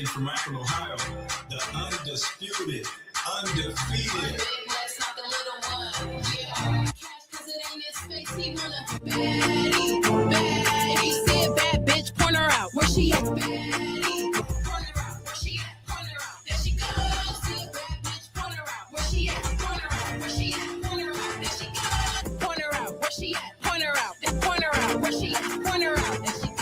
Representing from Akron, Ohio, the undisputed, undefeated. That's not the little one. Yeah. Cause it ain't his face, he wanna Baddies, Baddies. He said bad bitch, point her out. Where she at? Baddies, point her out. Where she at? Point her out. There she goes. See a bad bitch, point her out. Where she at? Point her out. Where she at? Point her out. There she goes. Point her out. Where she at? Point her out. Point her out. Where she at? Point her out. There she goes.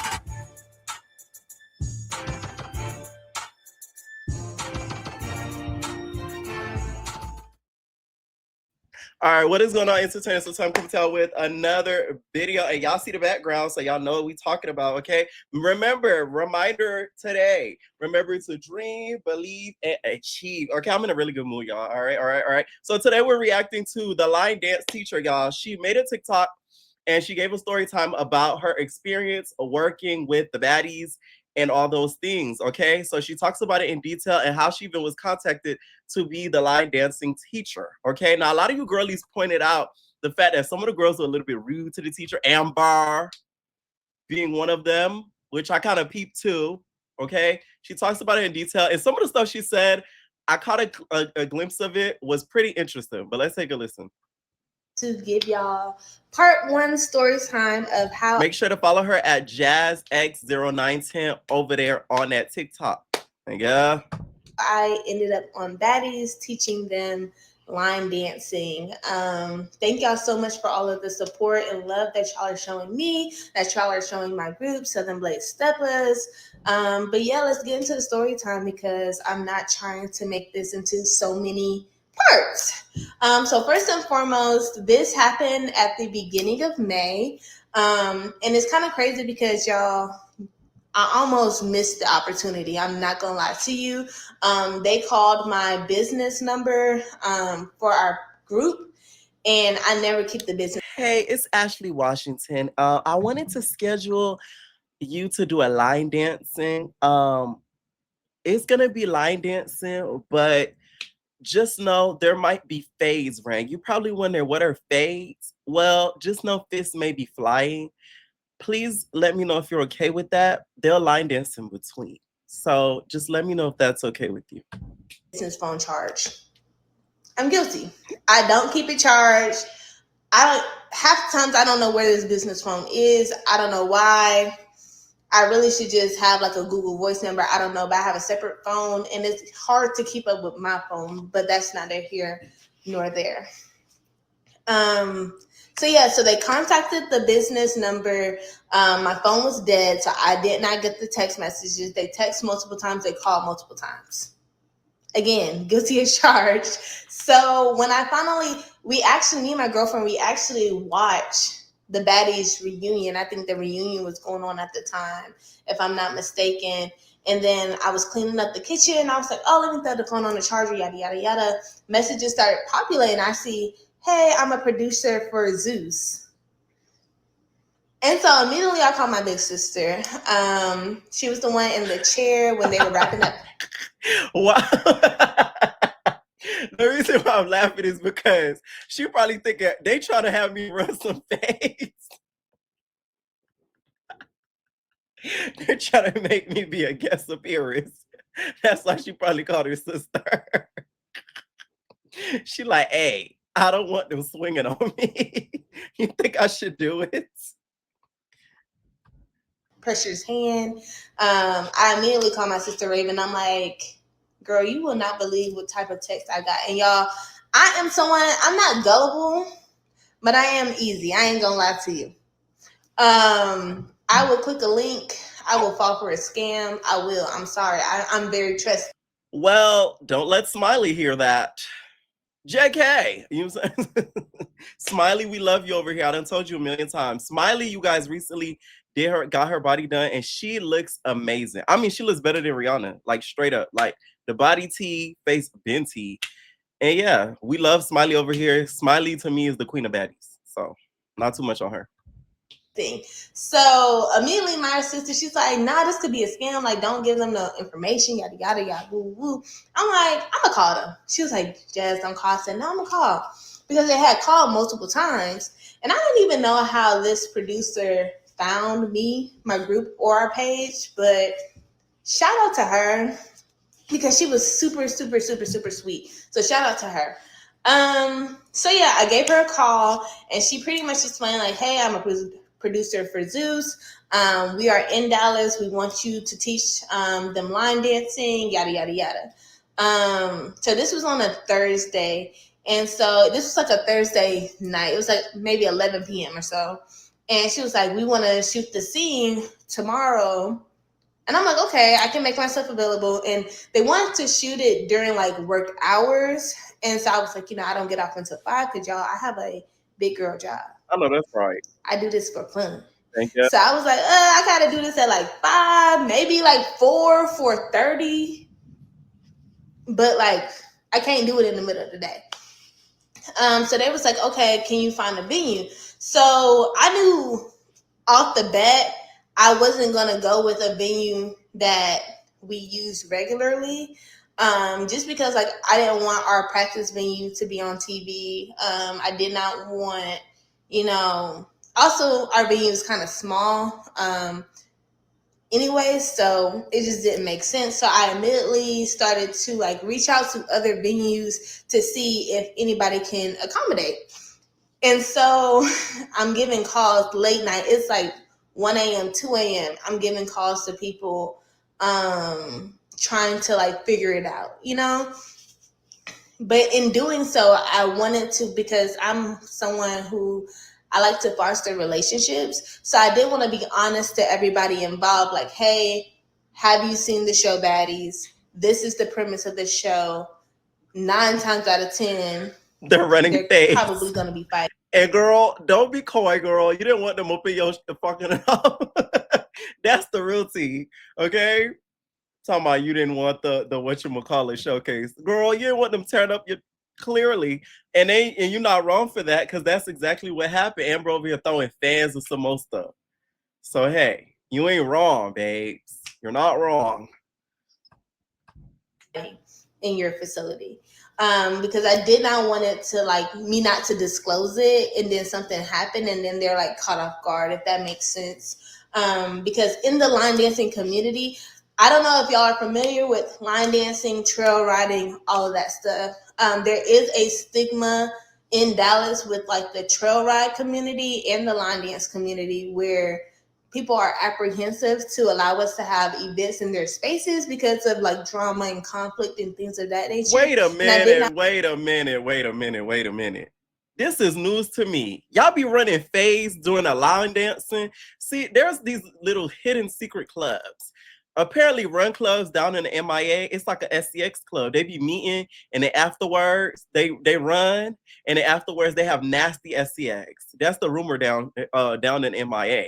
All right, what is going on, entertainers? So time to tell with another video, and y'all see the background, so y'all know what we talking about, okay? Remember, reminder today, remember to dream, believe, and achieve. Okay, I'm in a really good mood, y'all. All right. So today we're reacting to the line dance teacher, y'all. She made a TikTok, and she gave a story time about her experience working with the Baddies and all those things, okay? So she talks about it in detail and how she even was contacted to be the line dancing teacher, okay? Now, a lot of you girlies pointed out the fact that some of the girls were a little bit rude to the teacher, Amber being one of them, which I kind of peeped too, okay? She talks about it in detail, and some of the stuff she said, I caught a glimpse of it, was pretty interesting, but let's take a listen. To give y'all part one story time of how. Make sure to follow her at JazzX0910 over there on that TikTok. Yeah. I ended up on Baddies teaching them line dancing. Thank y'all so much for all of the support and love that y'all are showing me, that y'all are showing my group, Southern Blade Steppers. But yeah, let's get into the story time because I'm not trying to make this into so many parts. So first and foremost, this happened at the beginning of May. And it's kind of crazy because y'all, I almost missed the opportunity. I'm not gonna lie to you. They called my business number for our group, and I never keep the business. Hey, it's Ashley Washington. I wanted to schedule you to do a line dancing. It's gonna be line dancing, but just know there might be fades, right? You probably wonder what are fades. Well, just know fists may be flying. Please let me know if you're okay with that. They'll line dance in between. So just let me know if that's okay with you. Business phone charge. I'm guilty. I don't keep it charged. Half the times I don't know where this business phone is. I don't know why. I really should just have like a Google Voice number. I don't know, but I have a separate phone and it's hard to keep up with my phone, but that's neither here nor there. So yeah, so they contacted the business number. My phone was dead, so I did not get the text messages. They text multiple times, they called multiple times. Again, guilty as charged. So when I finally, me and my girlfriend, we actually watched the Baddies reunion. I think the reunion was going on at the time, if I'm not mistaken. And then I was cleaning up the kitchen and I was like, oh, let me throw the phone on the charger, yada, yada, yada. Messages started populating. I see, hey, I'm a producer for Zeus. And so immediately I called my big sister. She was the one in the chair when they were wrapping up. Wow. The reason why I'm laughing is because she probably thinking they trying to have me run some fades. They're trying to make me be a guest appearance. That's why she probably called her sister. She like, hey, I don't want them swinging on me. You think I should do it? Pressure's hand. I immediately called my sister Raven. I'm like, girl, you will not believe what type of text I got. And y'all, I am someone, I'm not gullible, but I am easy. I ain't gonna lie to you. I will click a link. I will fall for a scam. I will. I'm sorry. I'm very trusting. Well, don't let Smiley hear that. JK, you know what I'm saying? Smiley, we love you over here. I done told you a million times. Smiley, you guys recently got her body done, and she looks amazing. I mean, she looks better than Rihanna, like straight up. Like the body T, face been T. And yeah, we love Smiley over here. Smiley to me is the queen of baddies. So not too much on her. So immediately my sister, she's like, nah, this could be a scam. Like, don't give them the information, yada, yada, yada, woo, woo. I'm like, I'm gonna call them. She was like, Jazz, don't call. I said, no, I'm gonna call. Because they had called multiple times. And I don't even know how this producer found me, my group, or our page, but shout out to her. because she was super, super, super, super sweet. So shout out to her. So yeah, I gave her a call and she pretty much explained like, hey, I'm a producer for Zeus. We are in Dallas. We want you to teach them line dancing, yada yada yada. So this was on a Thursday, and so this was like a Thursday night. It was like maybe 11 p.m. or so, and she was like, "We want to shoot the scene tomorrow." And I'm like, okay, I can make myself available. And they wanted to shoot it during like work hours. And so I was like, I don't get off until 5 because y'all, I have a big girl job. I know that's right. I do this for fun. Thank you. So I was like, I gotta do this at like 5, maybe like 4:30. But like I can't do it in the middle of the day. So they was like, okay, can you find a venue? So I knew off the bat I wasn't gonna go with a venue that we use regularly. Just because like I didn't want our practice venue to be on TV. I did not want, also our venue is kind of small. Anyway, so it just didn't make sense. So I immediately started to like reach out to other venues to see if anybody can accommodate. And so I'm giving calls late night. It's like 1 a.m., 2 a.m. I'm giving calls to people, trying to like figure it out, But in doing so, I wanted to, because I'm someone who I like to foster relationships. So I did want to be honest to everybody involved, like, hey, have you seen the show Baddies? This is the premise of the show. 9 times out of 10, they're running they're probably going to be fighting. And girl, don't be coy, girl. You didn't want them up in your fucking up. That's the real tea, okay? Talking about you didn't want the whatchamacallit showcase. Girl, you didn't want them tearing up your clearly. And you're not wrong for that, because that's exactly what happened. Amber over here throwing fans and some more stuff. So hey, you ain't wrong, babes. You're not wrong. In your facility. Because I did not want it to like me not to disclose it and then something happened and then they're like caught off guard, if that makes sense. Because in the line dancing community, I don't know if y'all are familiar with line dancing, trail riding, all of that stuff. There is a stigma in Dallas with like the trail ride community and the line dance community where people are apprehensive to allow us to have events in their spaces because of like drama and conflict and things of that nature. Wait a minute. This is news to me. Y'all be running phase doing a line dancing. See, there's these little hidden secret clubs. Apparently, run clubs down in the MIA. It's like a SCX club. They be meeting, and then afterwards they run, and then afterwards they have nasty SCX. That's the rumor down in MIA.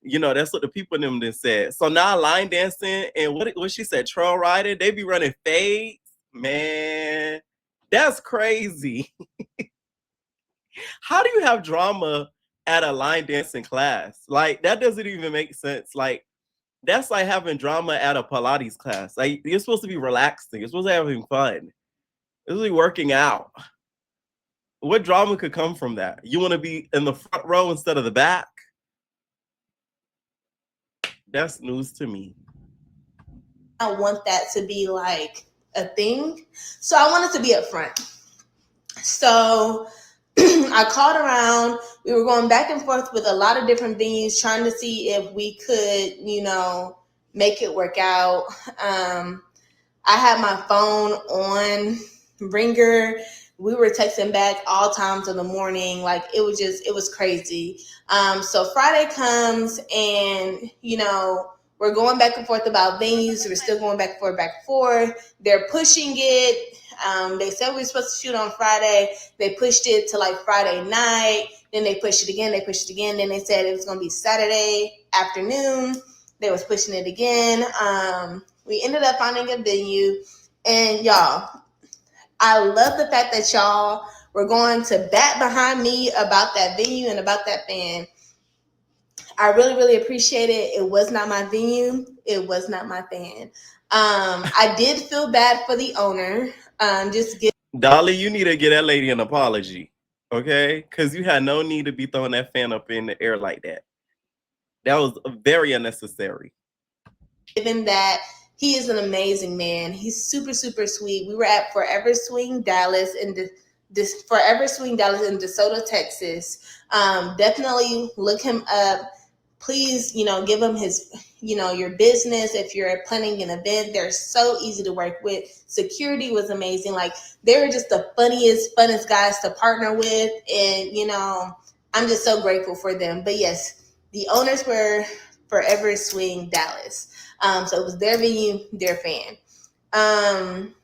That's what the people in them then said. So now line dancing and what she said, trail riding, they be running fades. Man, that's crazy. How do you have drama at a line dancing class? Like, that doesn't even make sense. Like, that's like having drama at a Pilates class. Like, you're supposed to be relaxing. You're supposed to be having fun. You're supposed to be working out. What drama could come from that? You want to be in the front row instead of the back? That's news to me. I want that to be like a thing. So I want it to be up front. So I called around. We were going back and forth with a lot of different venues trying to see if we could, make it work out. I had my phone on ringer. We were texting back all times of the morning. Like it was crazy. So Friday comes and, we're going back and forth about venues. We're still going back and forth. They're pushing it. They said we were supposed to shoot on Friday. They pushed it to like Friday night. Then they pushed it again. Then they said it was going to be Saturday afternoon. They was pushing it again. We ended up finding a venue. And y'all, I love the fact that y'all were going to bat behind me about that venue and about that band. I really, really appreciate it. It was not my venue. It was not my fan. I did feel bad for the owner. Dolly, you need to get that lady an apology, okay? Because you had no need to be throwing that fan up in the air like that. That was very unnecessary. Given that He is an amazing man. He's super, super sweet. We were at Forever Swing Dallas in this Forever Swing Dallas in DeSoto, Texas. Definitely look him up. Please, give him his, your business. If you're planning an event, they're so easy to work with. Security was amazing. Like, they were just the funnest guys to partner with. And, I'm just so grateful for them. But yes, the owners were Forever Swing Dallas. So it was their venue, their fan. And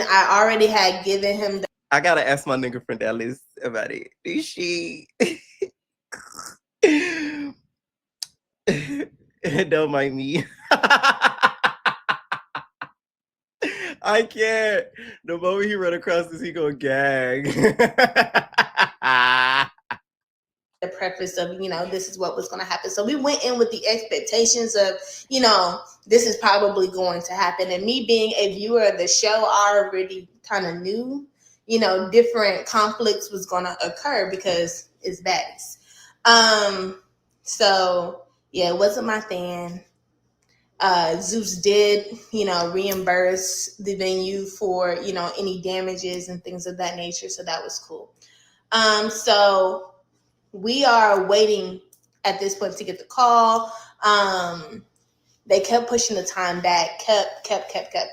I already had given him I gotta ask my nigga from Dallas about it. Is she? Don't mind me. I can't. The moment he run across this, he gonna gag. the preface of, this is what was going to happen. So we went in with the expectations of, this is probably going to happen. And me being a viewer of the show, I already kind of knew, different conflicts was going to occur because it's Baddies. So yeah, it wasn't my fan. Zeus did, reimburse the venue for, any damages and things of that nature. So that was cool. So we are waiting at this point to get the call. They kept pushing the time back, kept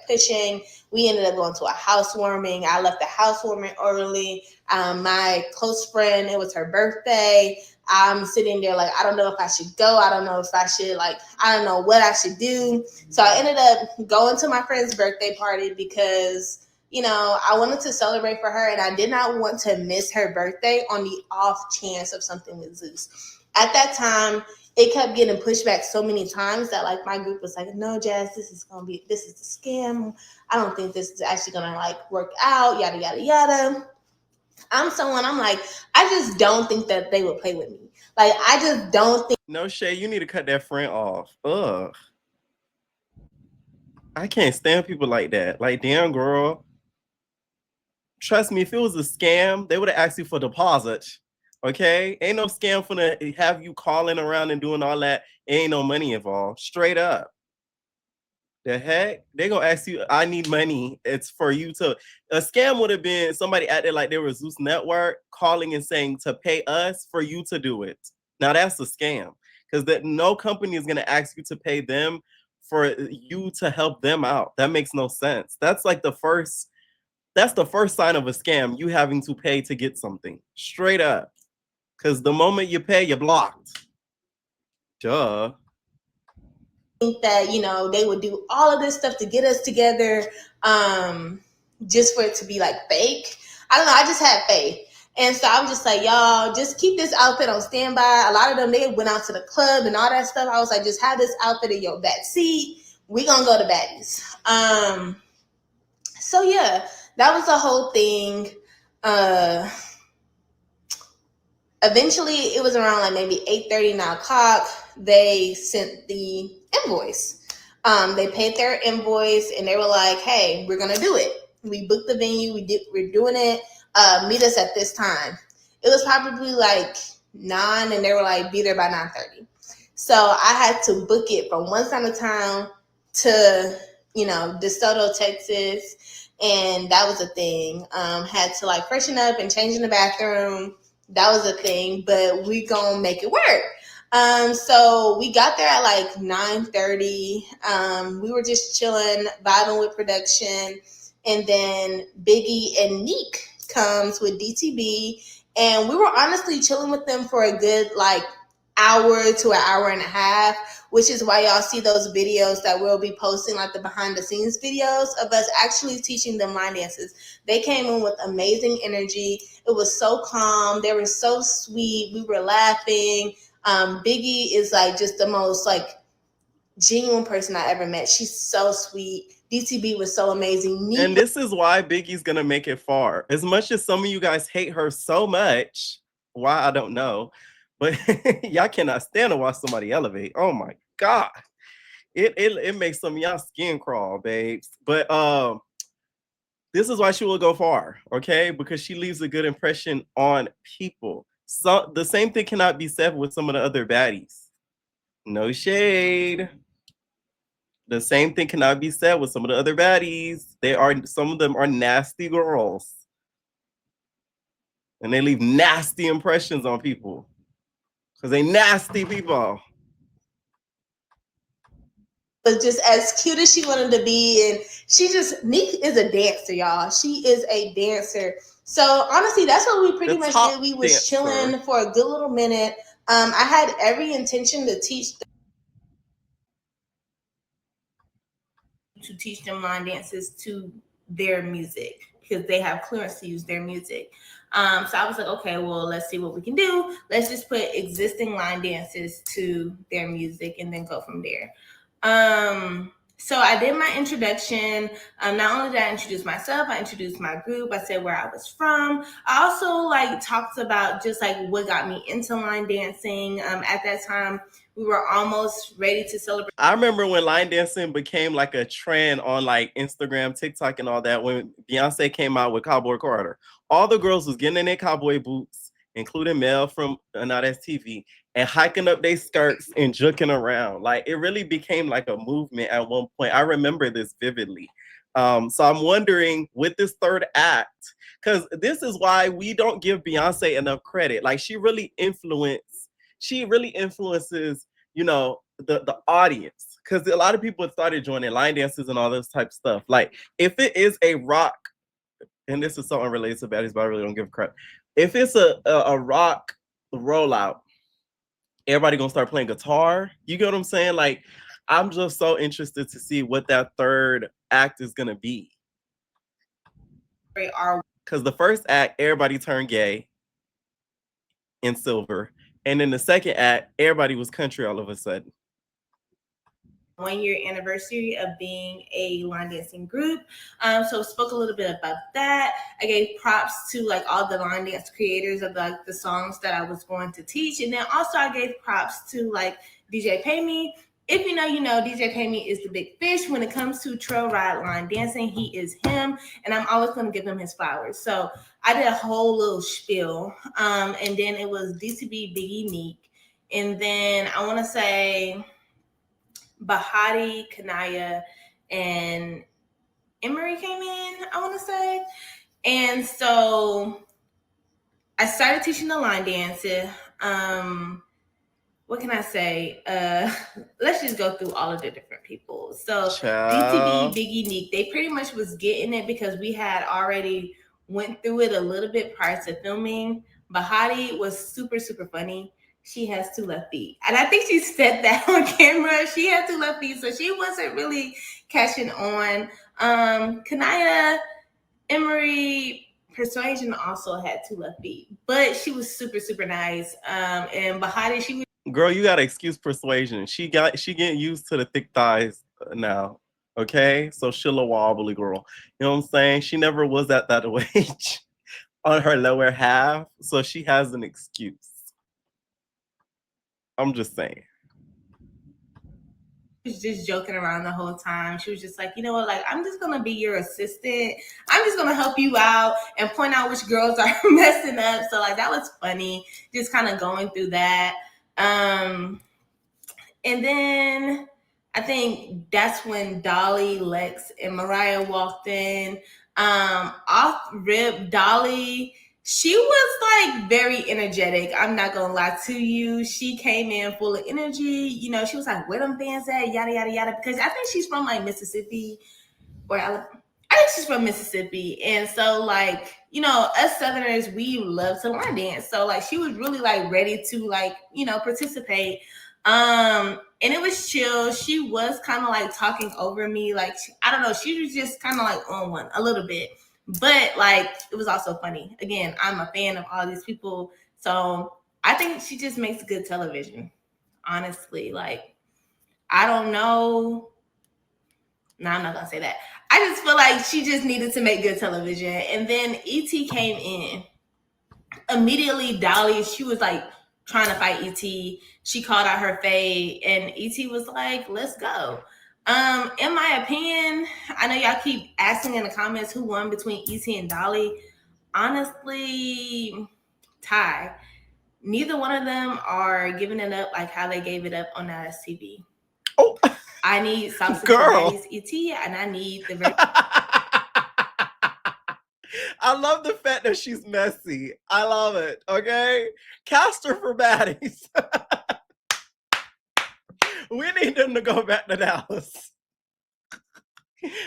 pushing. We ended up going to a housewarming. I left the housewarming early. My close friend, it was her birthday. I'm sitting there like, I don't know if I should go. I don't know if I should, I don't know what I should do. So I ended up going to my friend's birthday party because, I wanted to celebrate for her and I did not want to miss her birthday on the off chance of something with Zeus. At that time, it kept getting pushed back so many times that my group was like, no, Jazz, this is a scam. I don't think this is actually gonna work out, yada, yada, yada. I'm like, I just don't think that they would play with me. I just don't think. No, Shay, you need to cut that friend off. Ugh. I can't stand people like that. Damn, girl. Trust me, if it was a scam, they would have asked you for deposit. Okay? Ain't no scam for to have you calling around and doing all that. Ain't no money involved. Straight up. The heck? They gonna ask you, I need money. It's for you to. A scam would have been somebody acting like they were Zeus Network calling and saying to pay us for you to do it. Now that's a scam. Because that no company is gonna ask you to pay them for you to help them out. That makes no sense. That's the first sign of a scam, you having to pay to get something. Straight up. Because the moment you pay, you're blocked. Duh. Think that they would do all of this stuff to get us together, just for it to be fake. I don't know. I just had faith. And so I was just like, y'all, just keep this outfit on standby. A lot of them, they went out to the club and all that stuff. I was like, just have this outfit in your back seat. We gonna go to Baddies. So yeah, that was the whole thing. Eventually, it was around maybe 8:30, 9 o'clock. They sent the invoice. They paid their invoice and they were like, hey, we're going to do it. We booked the venue. We're doing it. Meet us at this time. It was probably 9 and they were like, be there by 9:30. So I had to book it from one side of town to, DeSoto, Texas. And that was a thing. Had to freshen up and change in the bathroom. That was a thing, but we gonna make it work. So we got there at 9:30. We were just chilling, vibing with production, and then Biggie and Neek comes with DTB, and we were honestly chilling with them for a good hour to an hour and a half, which is why y'all see those videos that we'll be posting, the behind the scenes videos of us actually teaching them line dances. They came in with amazing energy. It was so calm. They were so sweet. We were laughing. Biggie is just the most genuine person I ever met. She's so sweet. DTB was so amazing. And this is why Biggie's gonna make it far. As much as some of you guys hate her so much, why I don't know, but y'all cannot stand to watch somebody elevate. Oh my god, it makes some of y'all skin crawl, babes. But this is why she will go far, okay? Because she leaves a good impression on people. So the same thing cannot be said with some of the other baddies. No shade. The same thing cannot be said with some of the other baddies. Some of them are nasty girls. And they leave nasty impressions on people. Because they nasty people. But just as cute as she wanted to be, and Neek is a dancer, y'all. She is a dancer. So honestly, that's what we pretty much did. We was chilling for a good little minute. I had every intention to teach them line dances to their music because they have clearance to use their music. So I was like, okay, well, let's see what we can do. Let's just put existing line dances to their music and then go from there. So I did my introduction. Not only did I introduce myself, I introduced my group. I said where I was from. I also talked about just what got me into line dancing. At that time, we were almost ready to celebrate. I remember when line dancing became a trend on Instagram, TikTok, and all that. When Beyonce came out with Cowboy Carter, all the girls was getting in their cowboy boots, including Mel from Now That's TV, and hiking up their skirts and juking around. It really became a movement at one point. I remember this vividly. So I'm wondering with this third act, because this is why we don't give Beyonce enough credit. She really influences, the audience, because a lot of people started joining line dances and all this type of stuff. If it is a rock, and this is so unrelated to Baddies, but I really don't give a crap. If it's a rock rollout, everybody gonna start playing guitar. You get what I'm saying? I'm just so interested to see what that third act is gonna be. Because the first act, everybody turned gay in silver. And then the second act, everybody was country all of a sudden. 1 year anniversary of being a line dancing group. So spoke a little bit about that. I gave props to all the line dance creators of the songs that I was going to teach. And then also I gave props to DJ Pay Me. If you know, DJ Pay Me is the big fish when it comes to trail ride line dancing. He is him, and I'm always going to give him his flowers. So I did a whole little spiel, and then it was DCB, Biggie, Neek, and then I want to say Bahati, Kanaya, and Emery came in, I want to say. And so I started teaching the line dancing. What can I say? Let's just go through all of the different people. So DTB, Biggie, Neek, they pretty much was getting it because we had already went through it a little bit prior to filming. Bahati was super, super funny. She has 2 left feet. And I think she said that on camera. She had 2 left feet, so she wasn't really catching on. Kanaya, Emery, Persuasion also had 2 left feet, but she was super, super nice. And Bahati, she was. Girl, you gotta excuse Persuasion. She getting used to the thick thighs now. Okay, so she'll a wobbly girl. You know what I'm saying? She never was at that wage on her lower half, so she has an excuse. I'm just saying. She was just joking around the whole time. She was just like, you know what, I'm just gonna be your assistant. I'm just gonna help you out and point out which girls are messing up. So that was funny, just kind of going through that. And then I think that's when Dolly, Lex, and Mariah walked in. Off rip, Dolly, she was very energetic. I'm not gonna lie to you. She came in full of energy. She was like, where them fans at? Yada, yada, yada. Because I think she's from Mississippi or Alabama. I think she's from Mississippi. And so us Southerners, we love to line dance. So she was really ready to participate. And it was chill. She was kind of talking over me. I don't know. She was just kind of on one a little bit. But it was also funny. Again, I'm a fan of all these people. So I think she just makes good television. Honestly, I don't know. No, I'm not going to say that. I just feel she just needed to make good television. And then E.T. came in. Immediately, Dolly, she was trying to fight E.T. She called out her fade, and E.T. was like, let's go. In my opinion, I know y'all keep asking in the comments who won between E.T. and Dolly. Honestly, tie. Neither one of them are giving it up how they gave it up on that TV. Oh, I need salsa Girl. for Baddies ET, and I need the very. I love the fact that she's messy. I love it. Okay, cast her for Baddies. We need them to go back to Dallas.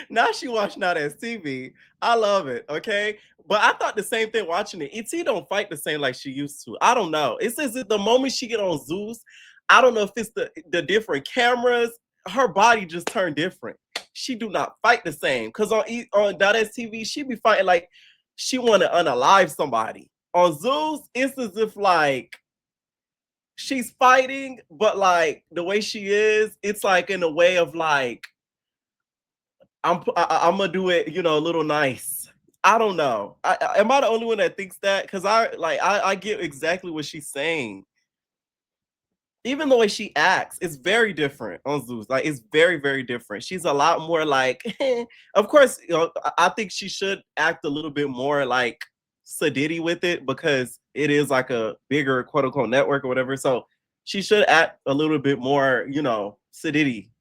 Now she watching out as TV. I love it. Okay, but I thought the same thing watching it. ET don't fight the same like she used to. I don't know. It's as if the moment she get on Zeus, I don't know if it's the different cameras. Her body just turned different. She do not fight the same. Cause on Dallas TV, she be fighting like she want to unalive somebody. On Zeus, it's as if like she's fighting, but like the way she is, it's like in a way of like I'm gonna do it, you know, a little nice. I don't know. Am I the only one that thinks that? Because I get exactly what she's saying. Even the way she acts, it's very different on Zeus. Like it's very, very different. She's a lot more like, of course, you know, I think she should act a little bit more like sedity with it because it is like a bigger quote unquote network or whatever. So she should act a little bit more, you know, sedity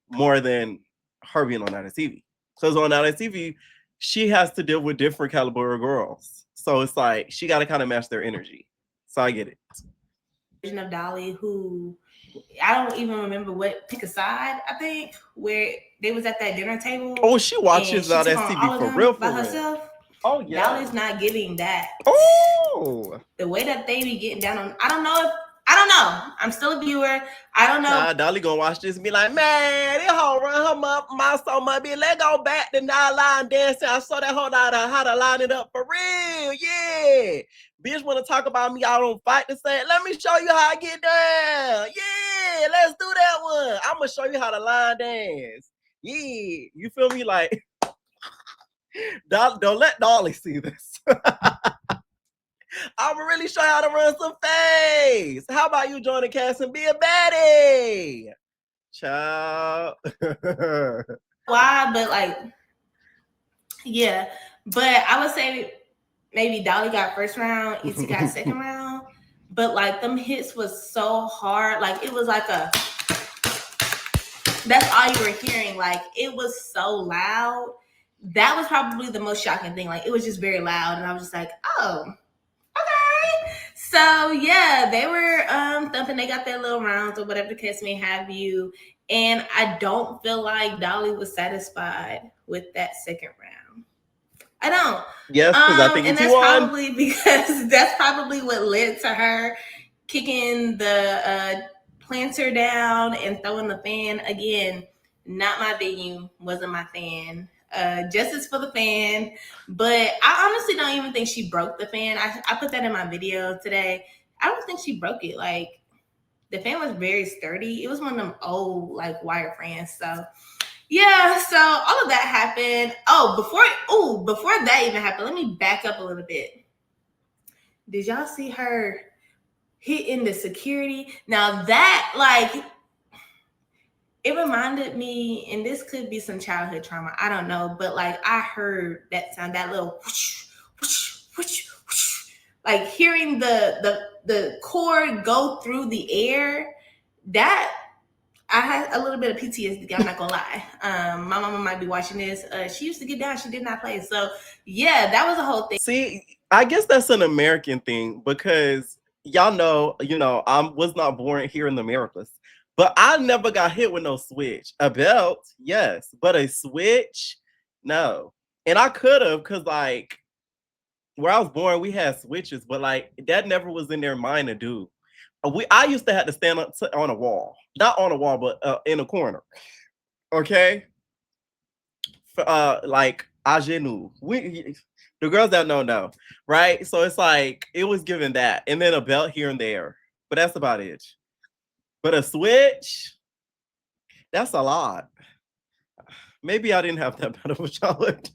more than her being on that TV. Because on that TV, she has to deal with different caliber of girls. So it's like she got to kind of match their energy. So I get it. Of Dolly, who I don't even remember what Pick a Side, I think, where they was at that dinner table. Oh, she watches that TV for real, by herself. Oh yeah, Dolly's not getting that. Oh, the way that they be getting down on, I don't know. I'm still a viewer. I don't know. Nah, Dolly gonna watch this and be like, man, this whole run her mouth so much. Be let go back to now line dancing. I saw that whole how to line it up for real. Yeah. Bitch wanna talk about me, I don't fight the same. Let me show you how I get down. Yeah, let's do that one. I'm gonna show you how to line dance. Yeah. You feel me? Like don't let Dolly see this. I'm gonna really show you how to run some face. How about you join the cast and be a baddie? Child. Why? But like, yeah. But I would say maybe Dolly got first round, Izzy got second round. But like them hits was so hard. Like it was like a, that's all you were hearing. Like it was so loud. That was probably the most shocking thing. Like it was just very loud. And I was just like, oh, okay. So yeah, they were thumping. They got their little rounds or whatever the case may have you. And I don't feel like Dolly was satisfied with that second round. I don't. Yes, because I think and that's probably because that's probably what led to her kicking the planter down and throwing the fan. Again, not my venue, wasn't my fan. Justice for the fan. But I honestly don't even think she broke the fan. I put that in my video today. I don't think she broke it. Like the fan was very sturdy. It was one of them old like wire fans. So yeah, so all of that happened. Before that even happened, let me back up a little bit. Did y'all see her hitting the security? Now that like it reminded me, and this could be some childhood trauma, I don't know, but like I heard that sound, that little whoosh, whoosh, whoosh, whoosh, like hearing the cord go through the air. That I had a little bit of PTSD, I'm not gonna lie. My mama might be watching this. She used to get down, she did not play. So yeah, that was a whole thing. See, I guess that's an American thing because y'all know, I was not born here in the Americas. But I never got hit with no switch. A belt, yes, but a switch, no. And I could have, because like where I was born, we had switches, but like that never was in their mind to do. I used to have to stand up on a wall, not on a wall, but in a corner. Okay, like à genoux. The girls that know, right? So it's like it was given that, and then a belt here and there, but that's about it. But a switch, that's a lot. Maybe I didn't have that bad of a childhood.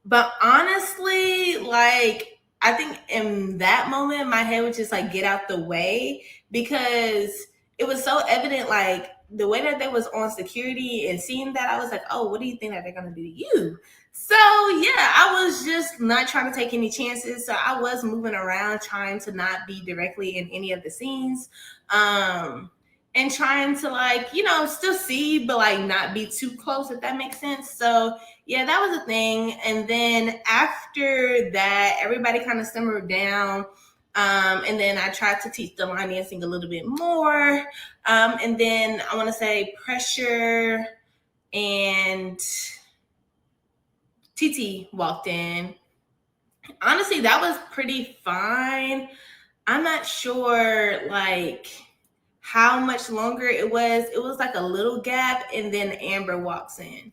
But honestly, like I think in that moment, my head was just like, get out the way, because it was so evident, like the way that they was on security and seeing that, I was like, oh, what do you think that they're gonna do to you? So yeah, I was just not trying to take any chances. So I was moving around, trying to not be directly in any of the scenes. And trying to, like, still see, but like not be too close, if that makes sense. So yeah, that was a thing. And then after that, everybody kind of simmered down. And then I tried to teach the line dancing a little bit more. And then I want to say Pressure and TT walked in. Honestly, that was pretty fine. I'm not sure, like, how much longer it was. It was like a little gap, and then Amber walks in.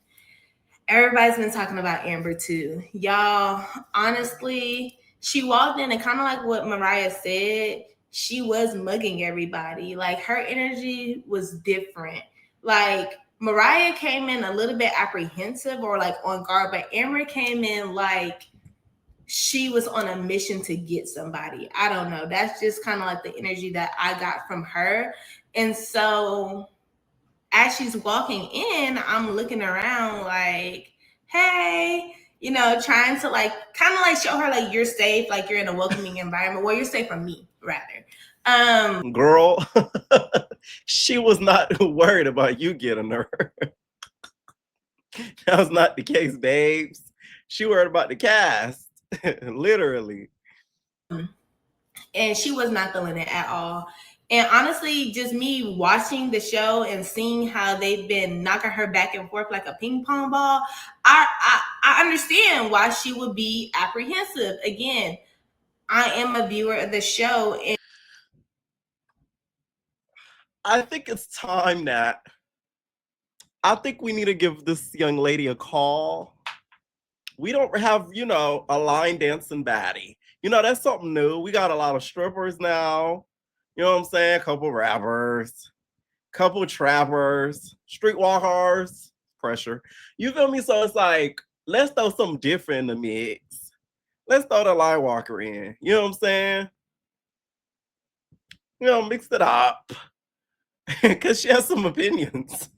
Everybody's been talking about Amber too. Y'all, honestly, she walked in and kind of like what Mariah said, she was mugging everybody. Like, her energy was different. Like, Mariah came in a little bit apprehensive or like on guard, but Amber came in like she was on a mission to get somebody. I don't know. That's just kind of like the energy that I got from her. And so as she's walking in, I'm looking around like, hey, trying to like kind of like show her like you're safe, like you're in a welcoming environment. Well, you're safe from me, rather. Girl, she was not worried about you getting her. That was not the case, babes. She worried about the cast, literally. And she was not feeling it at all. And honestly, just me watching the show and seeing how they've been knocking her back and forth like a ping pong ball, I understand why she would be apprehensive. Again, I am a viewer of the show, and I think it's time that I think we need to give this young lady a call. We don't have, a line dancing baddie. That's something new. We got a lot of strippers now. You know what I'm saying? Couple rappers, couple trappers, streetwalkers, Pressure. You feel me? So it's like, let's throw something different in the mix. Let's throw the line walker in. You know what I'm saying? Mix it up. Because she has some opinions.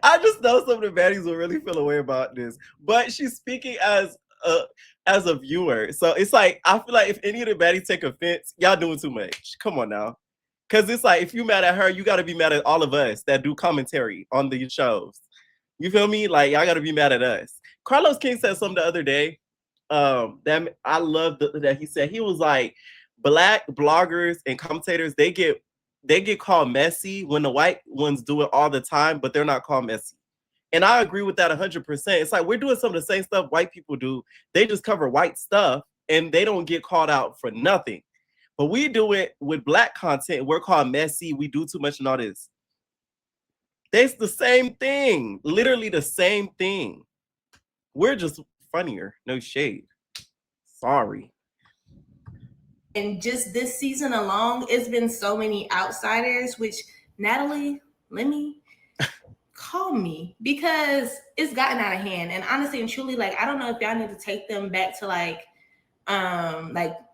I just know some of the baddies will really feel a way about this. But she's speaking as a viewer. So it's like, I feel like if any of the baddies take offense, y'all doing too much. Come on now. Because it's like, if you mad at her, you got to be mad at all of us that do commentary on these shows. You feel me? Like, y'all got to be mad at us. Carlos King said something the other day that I love that he said. He was like, black bloggers and commentators, they get called messy when the white ones do it all the time, but they're not called messy. And I agree with that 100%. It's like we're doing some of the same stuff white people do. They just cover white stuff and they don't get called out for nothing. But we do it with black content. We're called messy. We do too much and all this. It's the same thing. Literally the same thing. We're just funnier. No shade. Sorry. And just this season alone, it's been so many outsiders, which, Natalie, let me call me, because it's gotten out of hand. And honestly and truly, like, I don't know if y'all need to take them back to like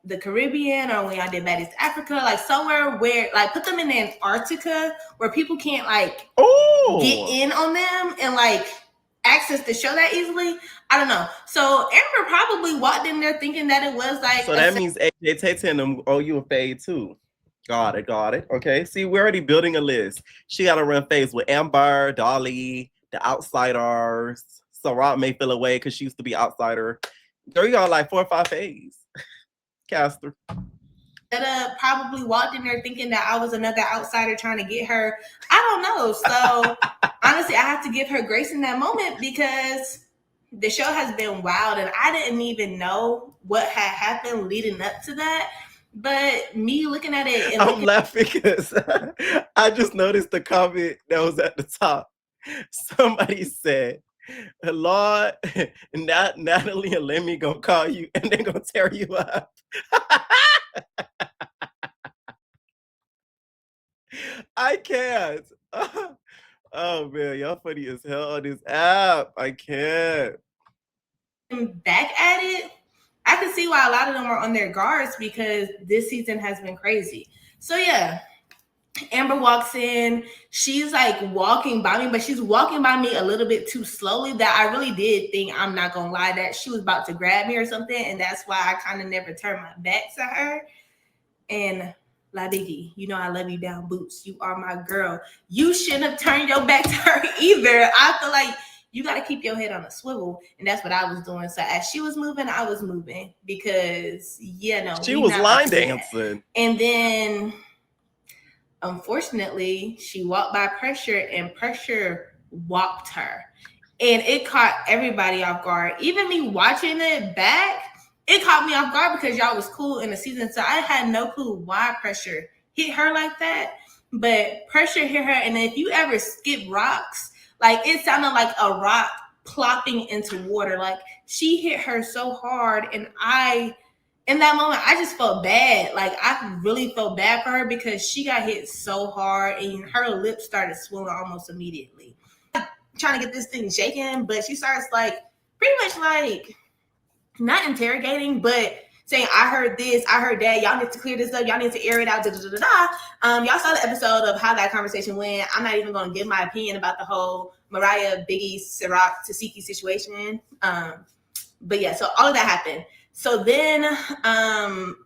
the Caribbean, or when y'all did Baddies Africa, like somewhere where, like, put them in Antarctica where people can't like get in on them and like access the show that easily. I don't know. So Amber probably walked in there thinking that it was like, so that means AJ Tate and them owe you a fade too. Got it. Okay. See, we're already building a list. She got to run phase with Amber, Dolly, the outsiders. So Rob may feel away because she used to be outsider. Girl, you got like 4 or 5 phase. Caster. Probably walked in there thinking that I was another outsider trying to get her. I don't know. So honestly, I have to give her grace in that moment, because the show has been wild and I didn't even know what had happened leading up to that. But me looking at it, and I'm laughing because I just noticed the comment that was at the top. Somebody said, Lord, Natalie and Lemmy gonna call you and they're gonna tear you up. I can't. Oh man, y'all funny as hell on this app. I can't. back at it, I can see why a lot of them are on their guards because this season has been crazy. So yeah, Amber walks in. She's like walking by me, but she's walking by me a little bit too slowly that I really did think, I'm not gonna lie, that she was about to grab me or something. And that's why I kind of never turned my back to her. And La Biggie, you know I love you down boots. You are my girl. You shouldn't have turned your back to her either. I feel like you got to keep your head on a swivel. And that's what I was doing. So as she was moving, I was moving because, she was line dancing. And then unfortunately, she walked by Pressure and Pressure walked her. And it caught everybody off guard. Even me watching it back, it caught me off guard because y'all was cool in the season. So I had no clue why Pressure hit her like that. But Pressure hit her. And if you ever skip rocks, like it sounded like a rock plopping into water. Like she hit her so hard. And in that moment, I just felt bad. Like I really felt bad for her because she got hit so hard and her lips started swelling almost immediately. Trying to get this thing shaken, but she starts like pretty much like not interrogating, but saying, I heard this, I heard that, y'all need to clear this up, y'all need to air it out, Y'all saw the episode of how that conversation went. I'm not even going to give my opinion about the whole Mariah, Biggie, Ciroc, Tasiki situation. But yeah, so all of that happened. So then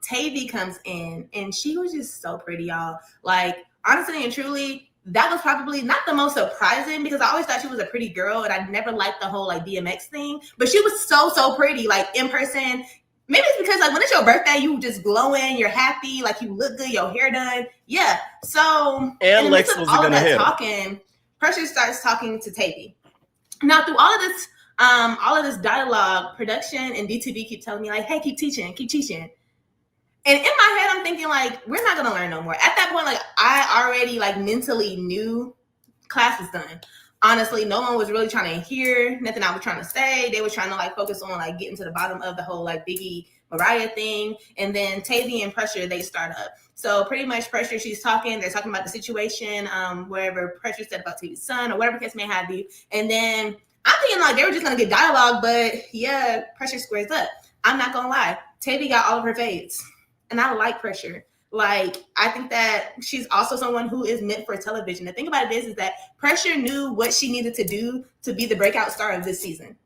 Tavy comes in and she was just so pretty, y'all. Like, honestly and truly, that was probably not the most surprising because I always thought she was a pretty girl and I never liked the whole like DMX thing. But she was so pretty, like in person. Maybe it's because like when it's your birthday, you just glowing, you're happy, like you look good, your hair done. Yeah. So and Lex was all of that hit talking, Pressure starts talking to Tavy. Now through all of this dialogue, production and DTV keep telling me like, hey, keep teaching. And in my head, I'm thinking like, we're not gonna learn no more. At that point, like I already like mentally knew class was done. Honestly, no one was really trying to hear nothing I was trying to say. They were trying to like focus on like getting to the bottom of the whole like Biggie Mariah thing. And then Tavy and Pressure, they start up. So pretty much Pressure, she's talking. They're talking about the situation, wherever Pressure said about Tavy's son or whatever case may have you. And then I'm thinking like they were just gonna get dialogue, but yeah, Pressure squares up. I'm not gonna lie, Tavy got all of her fades, and I like Pressure. Like, I think that she's also someone who is meant for television. The thing about it is that Pressure knew what she needed to do to be the breakout star of this season.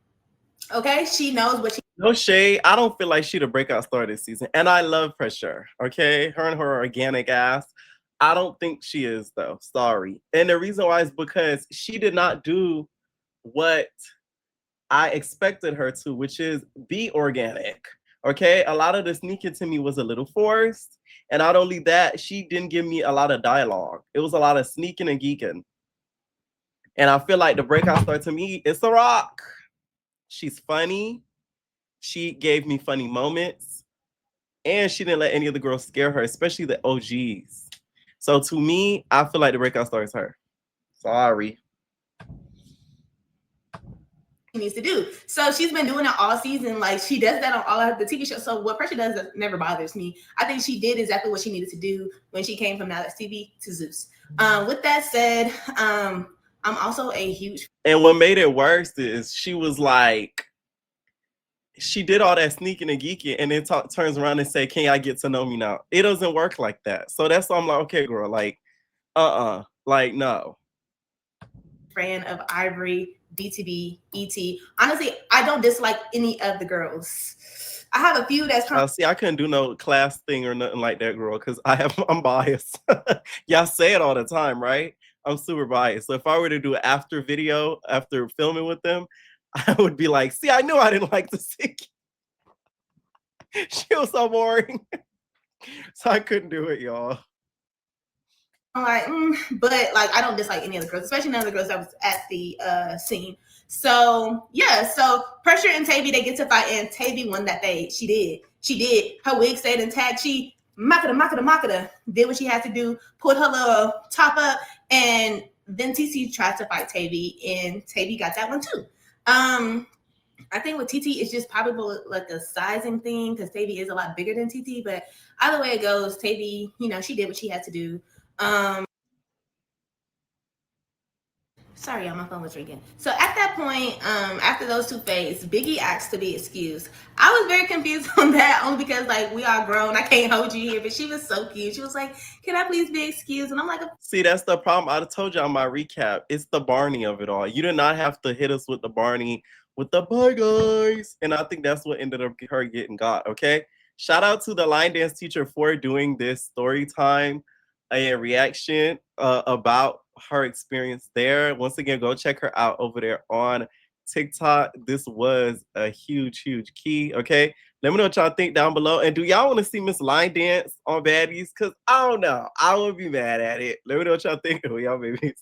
Okay? She knows what she... No shade. I don't feel like she's the breakout star this season. And I love Pressure. Okay? Her and her organic ass. I don't think she is, though. Sorry. And the reason why is because she did not do what I expected her to, which is be organic. Okay? A lot of the sneaking to me was a little forced. And not only that, she didn't give me a lot of dialogue. It was a lot of sneaking and geeking. And I feel like the breakout star to me is Ciroc. She's funny. She gave me funny moments. And she didn't let any of the girls scare her, especially the OGs. So to me, I feel like the breakout star is her. Sorry. Needs to do. So she's been doing it all season. Like she does that on all of the TV shows. So what Pressure does never bothers me. I think she did exactly what she needed to do when she came from Now That's TV to Zeus. With that said, I'm also a huge... And what made it worse is she was like, she did all that sneaking and geeking and then turns around and say, can y'all get to know me now? It doesn't work like that. So that's why I'm like, okay, girl, like, like, no. Fan of Ivory, DTB, ET. Honestly, I don't dislike any of the girls. I have a few that's see, I couldn't do no class thing or nothing like that, girl, because I'm biased. Y'all say it all the time, right? I'm super biased. So if I were to do after video, after filming with them, I would be like, see, I knew I didn't like the singing. She was so boring. So I couldn't do it, y'all. I'm like, but like I don't dislike any of the girls, especially none of the girls that was at the scene. So yeah, so Pressure and Tavy, they get to fight, and Tavy won that fade. She did. Her wig stayed intact. She makata, did what she had to do, put her little top up, and then TT tried to fight Tavy, and Tavy got that one too. I think with TT, it's just probably like a sizing thing because Tavy is a lot bigger than TT. But either way it goes, Tavy, she did what she had to do. Sorry, y'all, my phone was ringing. So at that point, after those two fades, Biggie asked to be excused. I was very confused on that, only because like we are grown. I can't hold you here, but she was so cute. She was like, "Can I please be excused?" And I'm like, See, that's the problem. I told you on my recap. It's the Barney of it all. You did not have to hit us with the Barney with the bye guys. And I think that's what ended up her getting got. Okay. Shout out to the line dance teacher for doing this story time a reaction about her experience there. Once again, go check her out over there on TikTok. This was a huge, huge key. Okay. Let me know what y'all think down below. And do y'all want to see Miss Line Dance on Baddies? Because I don't know. I would be mad at it. Let me know what y'all think. Y'all maybe